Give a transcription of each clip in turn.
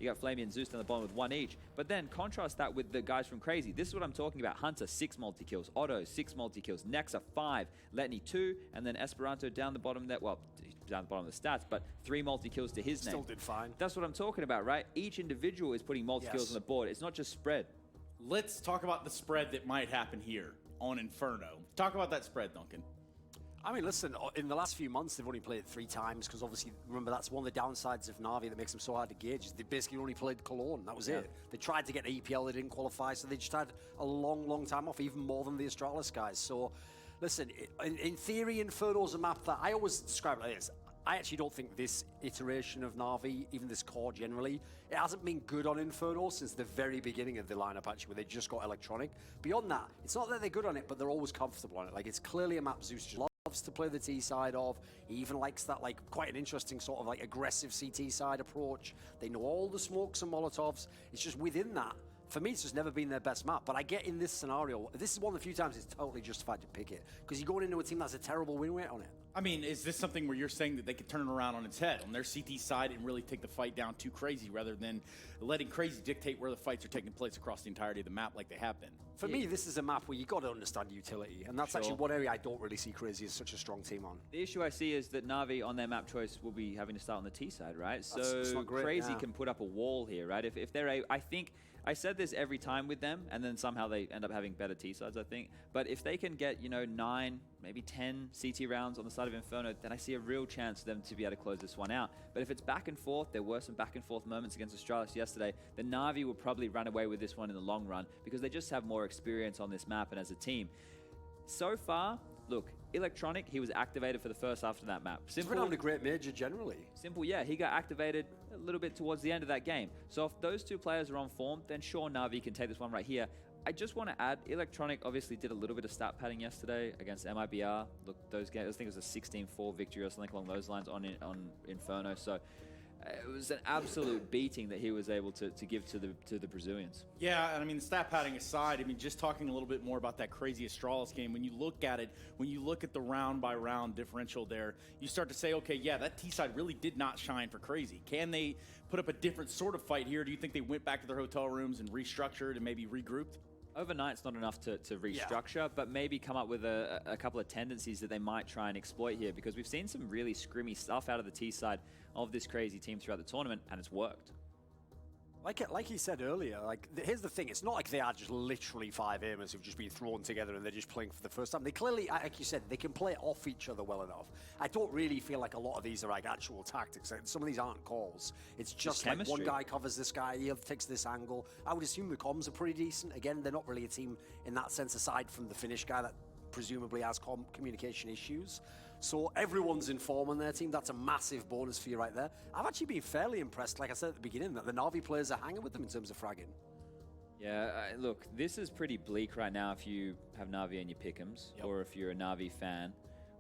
You got Flamey and Zeus down the bottom with 1 each. But then contrast that with the guys from Crazy. This is what I'm talking about. Hunter, 6 multi-kills. Otto, 6 multi-kills. Nexa, 5. Letney, 2. And then Esperanto down the bottom there. Well, down the bottom of the stats, but 3 multi-kills to his name. Still did fine. That's what I'm talking about, right? Each individual is putting multi-kills on the board. It's not just spread. Let's talk about the spread that might happen here on Inferno. Talk about that spread, Duncan. I mean, listen, in the last few months, they've only played it 3 times because obviously, remember, that's one of the downsides of Navi that makes them so hard to gauge. Is they basically only played Cologne. That was it. They tried to get EPL, they didn't qualify, so they just had a long, long time off, even more than the Astralis guys. So, listen, in theory, Inferno's a map that I always describe it like this. I actually don't think this iteration of Navi, even this core generally, it hasn't been good on Inferno since the very beginning of the lineup, actually, where they just got electronic. Beyond that, it's not that they're good on it, but they're always comfortable on it. Like, it's clearly a map Zeus just loves to play the T side of. He even likes that, like, quite an interesting sort of, like, aggressive CT side approach. They know all the smokes and Molotovs. It's just within that. For me, it's just never been their best map. But I get in this scenario, this is one of the few times it's totally justified to pick it. Because you're going into a team that's a terrible win rate on it. I mean, is this something where you're saying that they could turn it around on its head, on their CT side, and really take the fight down to Crazy, rather than letting Crazy dictate where the fights are taking place across the entirety of the map like they have been? For me, this is a map where you got to understand utility. And that's actually one area I don't really see Crazy as such a strong team on. The issue I see is that Navi, on their map choice, will be having to start on the T side, right? That's So not great, Crazy can put up a wall here, right? If they're I think I said this every time with them, and then somehow they end up having better T sides, I think. But if they can get, you know, 9, maybe 10 CT rounds on the side of Inferno, then I see a real chance for them to be able to close this one out. But if it's back and forth, there were some back and forth moments against Astralis yesterday, the Navi will probably run away with this one in the long run because they just have more experience on this map and as a team. So far, look, Electronic, he was activated for the first half of that map. He's been on a great major generally. Simple, yeah. He got activated a little bit towards the end of that game. So if those 2 players are on form, then sure, Navi can take this one right here. I just want to add, Electronic obviously did a little bit of stat padding yesterday against MIBR. Look, those games, I think it was a 16-4 victory or something along those lines on Inferno. So it was an absolute beating that he was able to give to the Brazilians. Yeah, and I mean, stat padding aside, I mean, just talking a little bit more about that Crazy Astralis game, when you look at it, when you look at the round-by-round differential there, you start to say, okay, yeah, that T-side really did not shine for Crazy. Can they put up a different sort of fight here? Do you think they went back to their hotel rooms and restructured and maybe regrouped? Overnight's not enough to restructure, but maybe come up with a couple of tendencies that they might try and exploit here, because we've seen some really scrimmy stuff out of the T side of this Crazy team throughout the tournament, and it's worked. Like he said earlier, like here's the thing, it's not like they are just literally 5 aimers who've just been thrown together and they're just playing for the first time. They clearly, like you said, they can play off each other well enough. I don't really feel like a lot of these are like actual tactics. Some of these aren't calls. It's just like one guy covers this guy, he takes this angle. I would assume the comms are pretty decent. Again, they're not really a team in that sense, aside from the Finnish guy that presumably has communication issues. So everyone's in form on their team. That's a massive bonus for you right there. I've actually been fairly impressed, like I said at the beginning, that the Navi players are hanging with them in terms of fragging. Yeah, look, this is pretty bleak right now if you have Navi and your pick'ems, or if you're a Navi fan,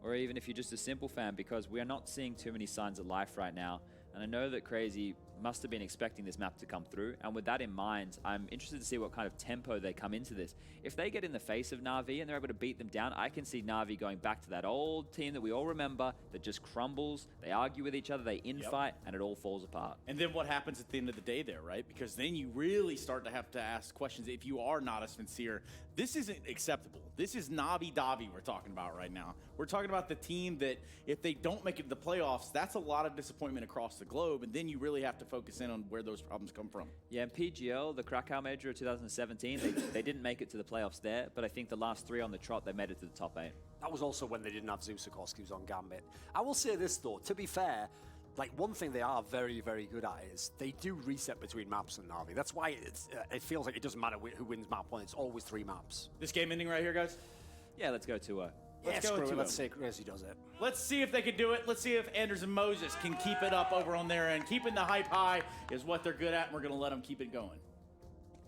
or even if you're just a simple fan, because we are not seeing too many signs of life right now. And I know that Crazy must have been expecting this map to come through. And with that in mind, I'm interested to see what kind of tempo they come into this. If they get in the face of Navi and they're able to beat them down, I can see Navi going back to that old team that we all remember that just crumbles. They argue with each other, they infight, and it all falls apart. And then what happens at the end of the day there, right? Because then you really start to have to ask questions if you are not a sincere. This isn't acceptable. This is Navi Davi we're talking about right now. We're talking about the team that if they don't make it to the playoffs, that's a lot of disappointment across the globe, and then you really have to focus in on where those problems come from. Yeah, and PGL, the Krakow Major of 2017, they didn't make it to the playoffs there, but I think the last 3 on the trot, they made it to the top 8. That was also when they didn't have Zeus, of course, he was on Gambit. I will say this, though, to be fair, like one thing they are very, very good at is they do reset between maps and Navi. That's why it feels like it doesn't matter who wins map 1, it's always 3 maps. This game ending right here, guys? Yeah, let's go to let's say Crazy does it. Let's see if they can do it. Let's see if Anders and Moses can keep it up over on their end. Keeping the hype high is what they're good at, and we're going to let them keep it going.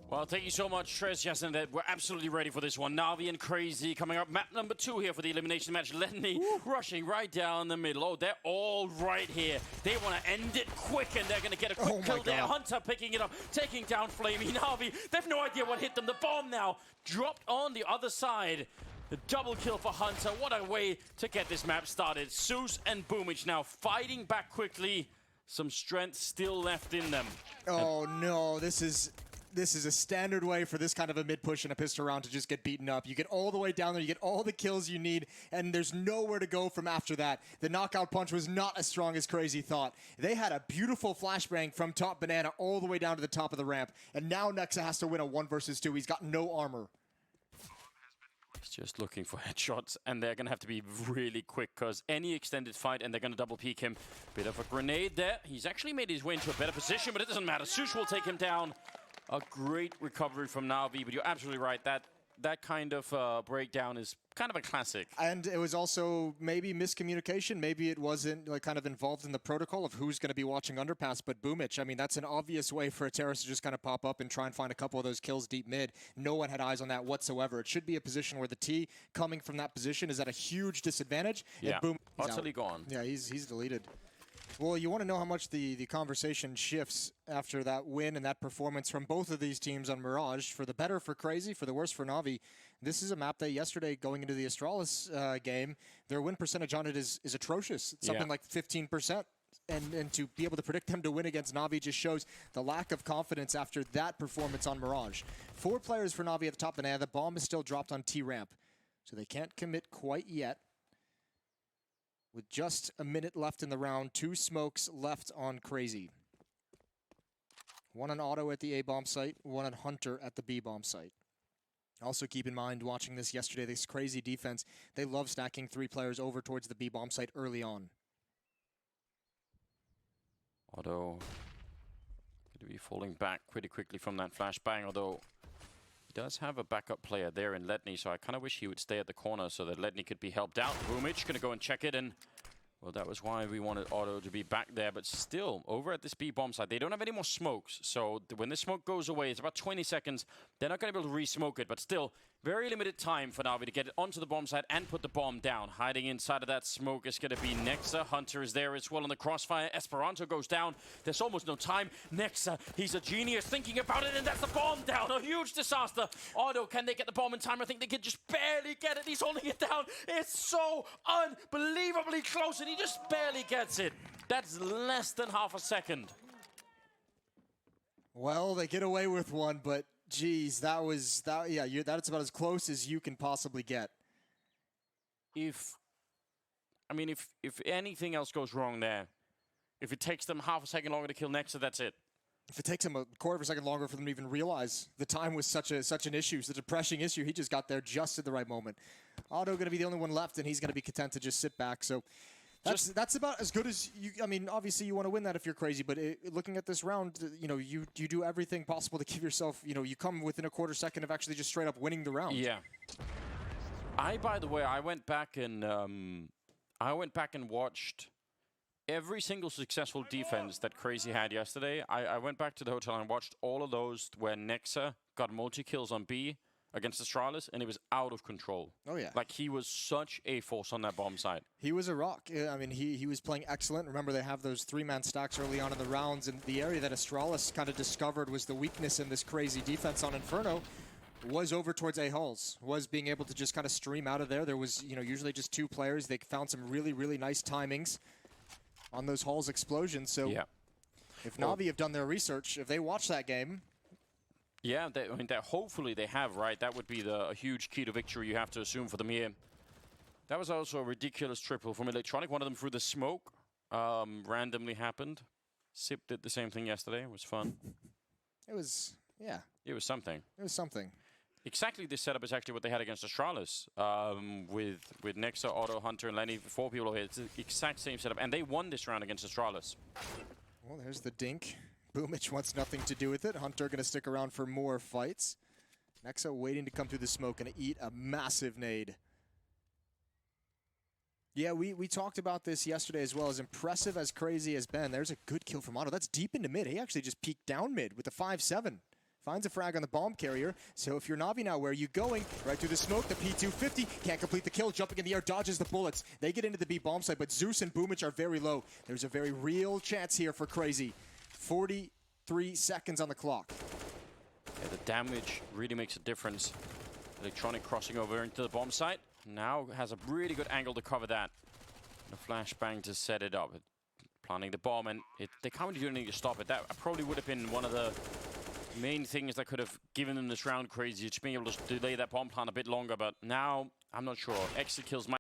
Well, thank you so much, Trez, Jason. We're absolutely ready for this one. Navi and Crazy coming up. Map number 2 here for the elimination match. Lenny rushing right down the middle. Oh, they're all right here. They want to end it quick, and they're going to get a quick kill there. Hunter picking it up, taking down Flamey. Navi, they have no idea what hit them. The bomb now dropped on the other side. The double kill for Hunter. What a way to get this map started. Zeus and Boomich now fighting back quickly. some strength still left in them. Oh no, this is a standard way for this kind of a mid push in a pistol round to just get beaten up. You get all the way down there, you get all the kills you need, and there's nowhere to go from after that. The knockout punch was not as strong as Crazy thought. They had a beautiful flashbang from top banana all the way down to the top of the ramp, and now Nexa has to win a 1 versus 2. He's got no armor. He's just looking for headshots, and they're going to have to be really quick, because any extended fight, and they're going to double peek him. Bit of a grenade there. He's actually made his way into a better position, but it doesn't matter. Sush will take him down. A great recovery from Navi, but you're absolutely right. That kind of breakdown is kind of a classic. And it was also maybe miscommunication. Maybe it wasn't like kind of involved in the protocol of who's going to be watching underpass. But Boomich, I mean, that's an obvious way for a terrorist to just kind of pop up and try and find a couple of those kills deep mid. No one had eyes on that whatsoever. It should be a position where the T coming from that position is at a huge disadvantage. Yeah, and boom, utterly gone. Yeah, he's deleted. Well, you want to know how much the conversation shifts after that win and that performance from both of these teams on Mirage. For the better for Crazy, for the worse for Navi. This is a map that yesterday, going into the Astralis game, their win percentage on it is atrocious. It's something like 15%. And to be able to predict them to win against Navi just shows the lack of confidence after that performance on Mirage. 4 players for Navi at the top of the net. The bomb is still dropped on T-ramp, so they can't commit quite yet. With just a minute left in the round, 2 smokes left on Crazy. 1 on Auto at the A-bomb site, 1 on Hunter at the B-bomb site. Also keep in mind, watching this yesterday, this Crazy defense, they love stacking 3 players over towards the B-bomb site early on. Auto going to be falling back pretty quickly from that flashbang, although he does have a backup player there in Ledney, so I kind of wish he would stay at the corner so that Ledney could be helped out. Boomich going to go and check it, and well, that was why we wanted Auto to be back there, but still, over at this B-bomb side, they don't have any more smokes, so when the smoke goes away, it's about 20 seconds. They're not going to be able to re-smoke it, but still, very limited time for Navi to get it onto the bomb side and put the bomb down. Hiding inside of that smoke is going to be Nexa. Hunter is there as well in the crossfire. Esperanto goes down. There's almost no time. Nexa, he's a genius thinking about it, and that's the bomb down. A huge disaster. Auto, can they get the bomb in time? I think they can just barely get it. He's holding it down. It's so unbelievably close, and he just barely gets it. That's less than half a second. Well, they get away with one, but geez, that's about as close as you can possibly get. If anything else goes wrong there, if it takes them half a second longer to kill Nexa, that's it. If it takes him a quarter of a second longer for them to even realize the time was such an issue, such a pressing issue, he just got there just at the right moment. Auto going to be the only one left, and he's going to be content to just sit back. So that's about as good as you. I mean, obviously you want to win that if you're Crazy, but looking at this round, you do everything possible to give yourself. You come within a quarter second of actually just straight up winning the round. Yeah. By the way, I went back and watched every single successful defense that Crazy had yesterday. I went back to the hotel and watched all of those where Nexa got multi-kills on B against Astralis, and it was out of control. Oh, yeah. Like, he was such a force on that bomb side. He was a rock. I mean, he was playing excellent. Remember, they have those 3-man stacks early on in the rounds, and the area that Astralis kind of discovered was the weakness in this Crazy defense on Inferno was over towards A-Halls, was being able to just kind of stream out of there. There was, usually just 2 players. They found some really, really nice timings on those Halls explosions. So yeah. If Navi have done their research, if they watch that game, yeah, hopefully they have, right? That would be a huge key to victory you have to assume for them here. That was also a ridiculous triple from Electronic. One of them through the smoke randomly happened. Sip did the same thing yesterday. It was fun. It was, yeah. It was something. It was something. Exactly this setup is actually what they had against Astralis. With Nexa, Auto, Hunter, and Lenny, 4 people over here. It's the exact same setup. And they won this round against Astralis. Well, there's the dink. Boomich wants nothing to do with it. Hunter going to stick around for more fights. Nexa waiting to come through the smoke and eat a massive nade. Yeah, we talked about this yesterday as well. As impressive as Crazy has been, there's a good kill from Auto. That's deep into mid. He actually just peeked down mid with the 5-7. Finds a frag on the bomb carrier. So if you're Navi now, where are you going? Right through the smoke, the P250. Can't complete the kill. Jumping in the air, dodges the bullets. They get into the B bomb site, but Zeus and Boomich are very low. There's a very real chance here for Crazy. 43 seconds on the clock. Yeah, the damage really makes a difference. Electronic crossing over into the bomb site. Now has a really good angle to cover that. And a flashbang to set it up. planting the bomb, and they can't really do anything to stop it. That probably would have been one of the main things that could have given them this round. Crazy, just being able to delay that bomb plant a bit longer, but now I'm not sure. Exit kills might